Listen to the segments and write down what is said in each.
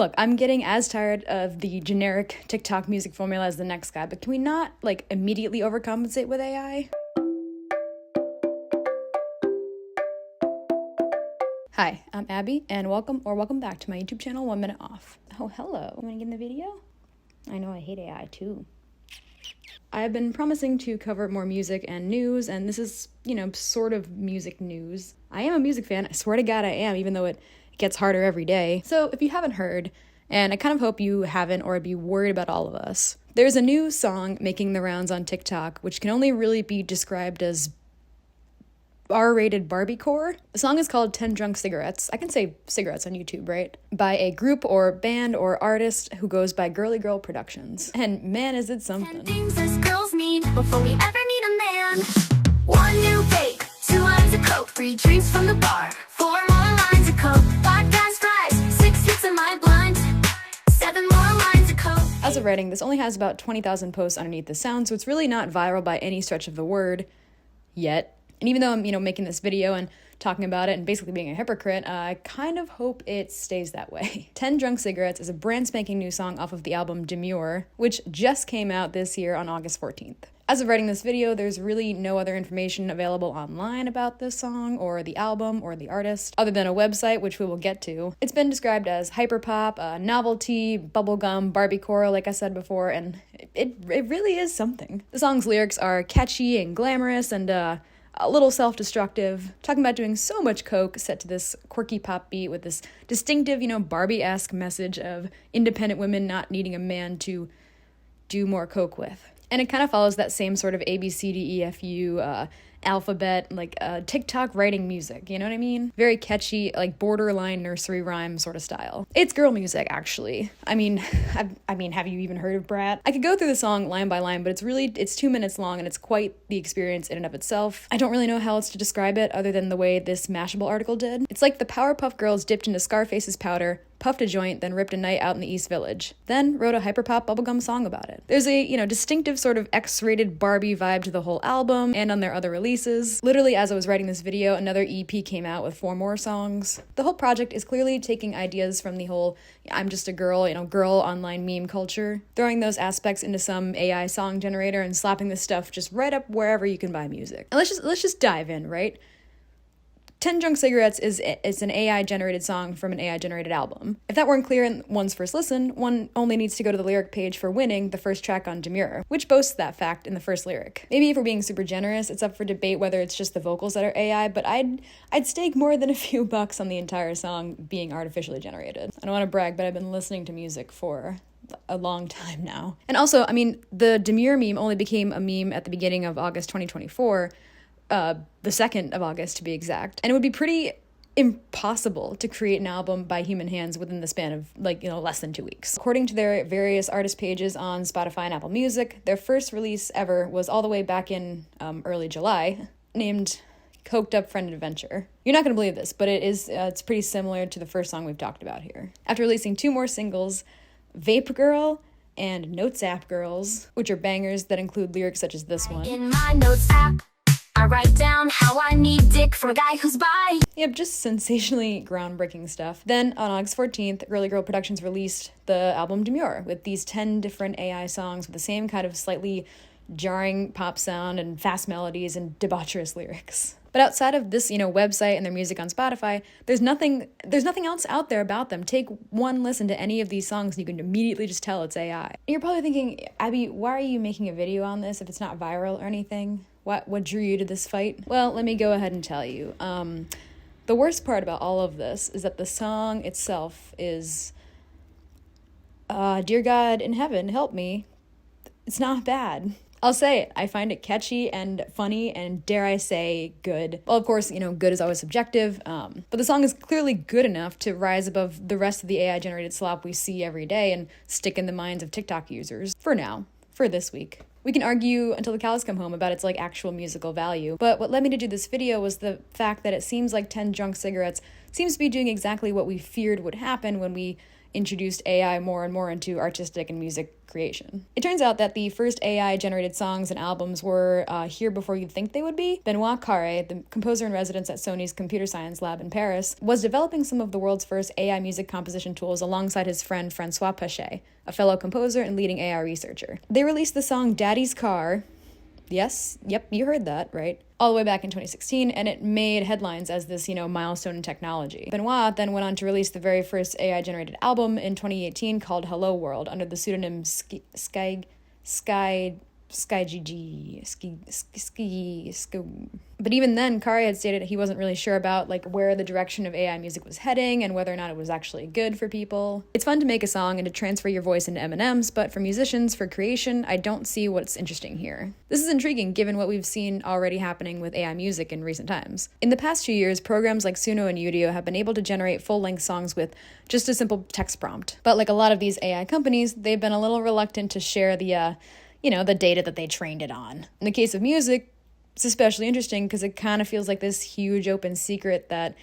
Look, I'm getting as tired of the generic TikTok music formula as the next guy, but can we not, like, immediately overcompensate with AI? Hi, I'm Abby, and welcome back to my YouTube channel, 1 Minute Off. Oh, hello. You wanna get in the video? I know I hate AI too. I've been promising to cover more music and news, and this is, sort of music news. I am a music fan, I swear to God I am, even though it gets harder every day. So if you haven't heard, and I kind of hope you haven't or be worried about all of us, there's a new song making the rounds on TikTok, which can only really be described as R-rated Barbiecore. The song is called 10 Drunk Cigarettes. I can say cigarettes on YouTube, right? By a group or band or artist who goes by Girly Girl Productions. And man, is it something. 10 things us girls need before we ever need a man. 1 new vape, 2 lines of coke, 3 drinks from the bar, 4 more lines of coke, 5 gas fries, 6 hits of my blunt, 7 more lines of coke. As of writing, this only has about 20,000 posts underneath the sound, so it's really not viral by any stretch of the word yet. And even though I'm, making this video and talking about it and basically being a hypocrite, I kind of hope it stays that way. 10 Drunk Cigarettes is a brand spanking new song off of the album Demure, which just came out this year on August 14th. As of writing this video, there's really no other information available online about this song or the album or the artist, other than a website, which we will get to. It's been described as hyperpop, novelty, bubblegum, Barbiecore, like I said before, and it really is something. The song's lyrics are catchy and glamorous and, a little self-destructive, talking about doing so much coke set to this quirky pop beat with this distinctive, Barbie-esque message of independent women not needing a man to do more coke with. And it kind of follows that same sort of ABCDEFU alphabet, like TikTok writing music, you know what I mean? Very catchy, like borderline nursery rhyme sort of style. It's girl music, actually. I mean, have you even heard of Brat? I could go through the song line by line, but it's 2 minutes long and it's quite the experience in and of itself. I don't really know how else to describe it other than the way this Mashable article did. It's like the Powerpuff Girls dipped into Scarface's powder, puffed a joint, then ripped a night out in the East Village. Then wrote a hyperpop bubblegum song about it. There's a, distinctive sort of X-rated Barbie vibe to the whole album and on their other releases. Literally, as I was writing this video, another EP came out with 4 more songs. The whole project is clearly taking ideas from the whole I'm just a girl, girl online meme culture, throwing those aspects into some AI song generator and slapping this stuff just right up wherever you can buy music. And let's just dive in, right? 10 Drunk Cigarettes is an AI-generated song from an AI-generated album. If that weren't clear in one's first listen, one only needs to go to the lyric page for Winning, the first track on Demure, which boasts that fact in the first lyric. Maybe if we're being super generous, it's up for debate whether it's just the vocals that are AI, but I'd stake more than a few bucks on the entire song being artificially generated. I don't want to brag, but I've been listening to music for a long time now. And also, the Demure meme only became a meme at the beginning of August 2024, the 2nd of August to be exact. And it would be pretty impossible to create an album by human hands within the span of less than 2 weeks. According to their various artist pages on Spotify and Apple Music, their first release ever was all the way back in early July, named Coked Up Friend Adventure. You're not going to believe this, but it's pretty similar to the first song we've talked about here. After releasing 2 more singles, Vape Girl and Notes App Girls, which are bangers that include lyrics such as this one. In my notes app, I write down how I need dick for a guy who's bi. Yep, just sensationally groundbreaking stuff. Then, on August 14th, Girly Girl Productions released the album Demure, with these 10 different AI songs with the same kind of slightly jarring pop sound and fast melodies and debaucherous lyrics. But outside of this, website and their music on Spotify, there's nothing else out there about them. Take one listen to any of these songs and you can immediately just tell it's AI. And you're probably thinking, Abby, why are you making a video on this if it's not viral or anything? What drew you to this fight? Well, let me go ahead and tell you. The worst part about all of this is that the song itself is, Dear God in heaven, help me. It's not bad. I'll say it. I find it catchy and funny and, dare I say, good. Well, of course, good is always subjective, but the song is clearly good enough to rise above the rest of the AI-generated slop we see every day and stick in the minds of TikTok users. For now. For this week. We can argue until the cows come home about its actual musical value, but what led me to do this video was the fact that it seems like 10 Drunk Cigarettes seems to be doing exactly what we feared would happen when we introduced AI more and more into artistic and music creation. It turns out that the first AI-generated songs and albums were here before you'd think they would be. Benoit Carré, the composer in residence at Sony's computer science lab in Paris, was developing some of the world's first AI music composition tools alongside his friend Francois Pachet, a fellow composer and leading AI researcher. They released the song Daddy's Car. Yes, yep, you heard that, right? All the way back in 2016, and it made headlines as this, milestone in technology. Benoit then went on to release the very first AI-generated album in 2018 called Hello World under the pseudonym SkyGG. But even then, Carré had stated he wasn't really sure about where the direction of AI music was heading and whether or not it was actually good for people. It's fun to make a song and to transfer your voice into M&Ms, but for musicians, for creation, I don't see what's interesting here. This is intriguing given what we've seen already happening with AI music in recent times. In the past few years, programs like Suno and Udio have been able to generate full-length songs with just a simple text prompt. But like a lot of these AI companies, they've been a little reluctant to share the data that they trained it on. In the case of music, it's especially interesting because it kind of feels like this huge open secret that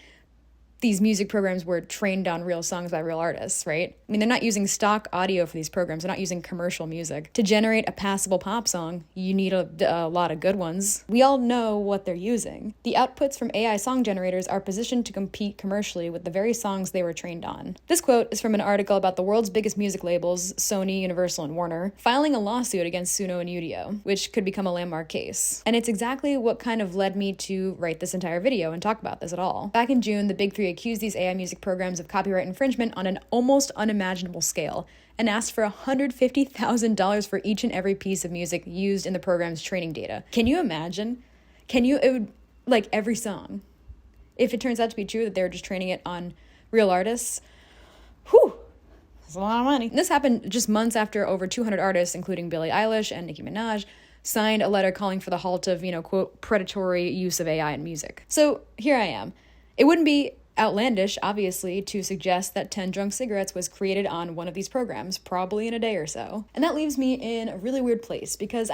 these music programs were trained on real songs by real artists, right? I mean, they're not using stock audio for these programs. They're not using commercial music. To generate a passable pop song, you need a lot of good ones. We all know what they're using. The outputs from AI song generators are positioned to compete commercially with the very songs they were trained on. This quote is from an article about the world's biggest music labels, Sony, Universal, and Warner, filing a lawsuit against Suno and Udio, which could become a landmark case. And it's exactly what kind of led me to write this entire video and talk about this at all. Back in June, the Big Three accused these AI music programs of copyright infringement on an almost unimaginable scale and asked for $150,000 for each and every piece of music used in the program's training data. Can you imagine? It would, every song. If it turns out to be true that they were just training it on real artists, whew, that's a lot of money. And this happened just months after over 200 artists, including Billie Eilish and Nicki Minaj, signed a letter calling for the halt of, quote, predatory use of AI in music. So here I am. It wouldn't be outlandish, obviously, to suggest that 10 Drunk Cigarettes was created on one of these programs, probably in a day or so. And that leaves me in a really weird place because,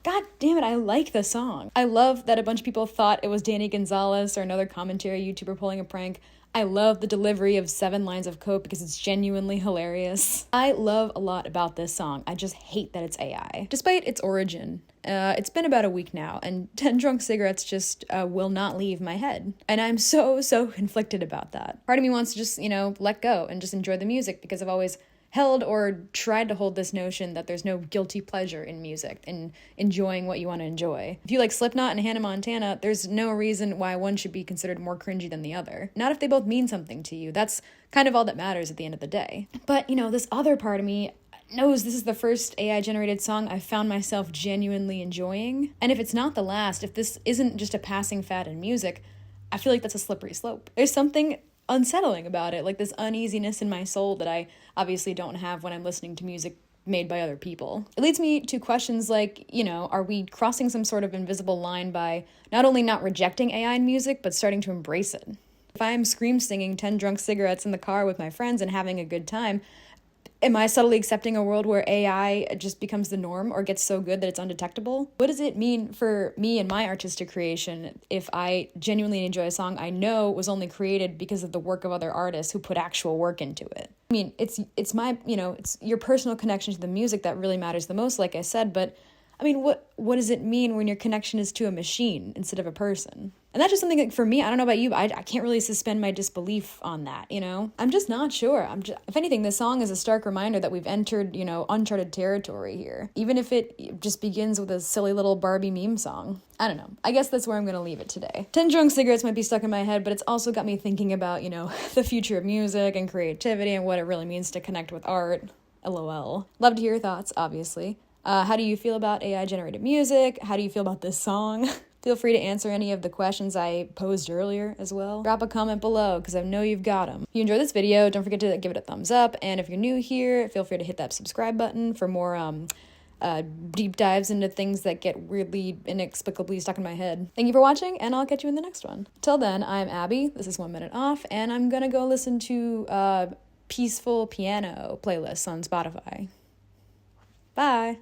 god damn it, I like the song. I love that a bunch of people thought it was Danny Gonzalez or another commentary YouTuber pulling a prank. I love the delivery of 7 lines of coke because it's genuinely hilarious. I love a lot about this song. I just hate that it's AI. Despite its origin, it's been about a week now, and 10 Drunk Cigarettes just will not leave my head. And I'm so conflicted about that. Part of me wants to just, let go and just enjoy the music because I've always held or tried to hold this notion that there's no guilty pleasure in music and enjoying what you want to enjoy. If you like Slipknot and Hannah Montana, there's no reason why one should be considered more cringy than the other. Not if they both mean something to you. That's kind of all that matters at the end of the day. But, this other part of me knows this is the first AI-generated song I've found myself genuinely enjoying. And if it's not the last, if this isn't just a passing fad in music, I feel like that's a slippery slope. There's something unsettling about it, like this uneasiness in my soul that I obviously don't have when I'm listening to music made by other people. It leads me to questions like, are we crossing some sort of invisible line by not only not rejecting AI in music, but starting to embrace it? If I am scream singing 10 Drunk Cigarettes in the car with my friends and having a good time, am I subtly accepting a world where AI just becomes the norm or gets so good that it's undetectable? What does it mean for me and my artistic creation if I genuinely enjoy a song I know was only created because of the work of other artists who put actual work into it? I mean, it's my, it's your personal connection to the music that really matters the most, like I said, but what does it mean when your connection is to a machine instead of a person? And that's just something like for me, I don't know about you, but I can't really suspend my disbelief on that, I'm just not sure. If anything, this song is a stark reminder that we've entered, uncharted territory here. Even if it just begins with a silly little Barbie meme song. I don't know. I guess that's where I'm going to leave it today. 10 Drunk Cigarettes might be stuck in my head, but it's also got me thinking about, the future of music and creativity and what it really means to connect with art. LOL. Love to hear your thoughts, obviously. How do you feel about AI-generated music? How do you feel about this song? Feel free to answer any of the questions I posed earlier as well. Drop a comment below because I know you've got them. If you enjoyed this video, don't forget to give it a thumbs up. And if you're new here, feel free to hit that subscribe button for more deep dives into things that get weirdly, inexplicably stuck in my head. Thank you for watching, and I'll catch you in the next one. Till then, I'm Abby. This is 1 Minute Off, and I'm gonna go listen to peaceful piano playlists on Spotify. Bye.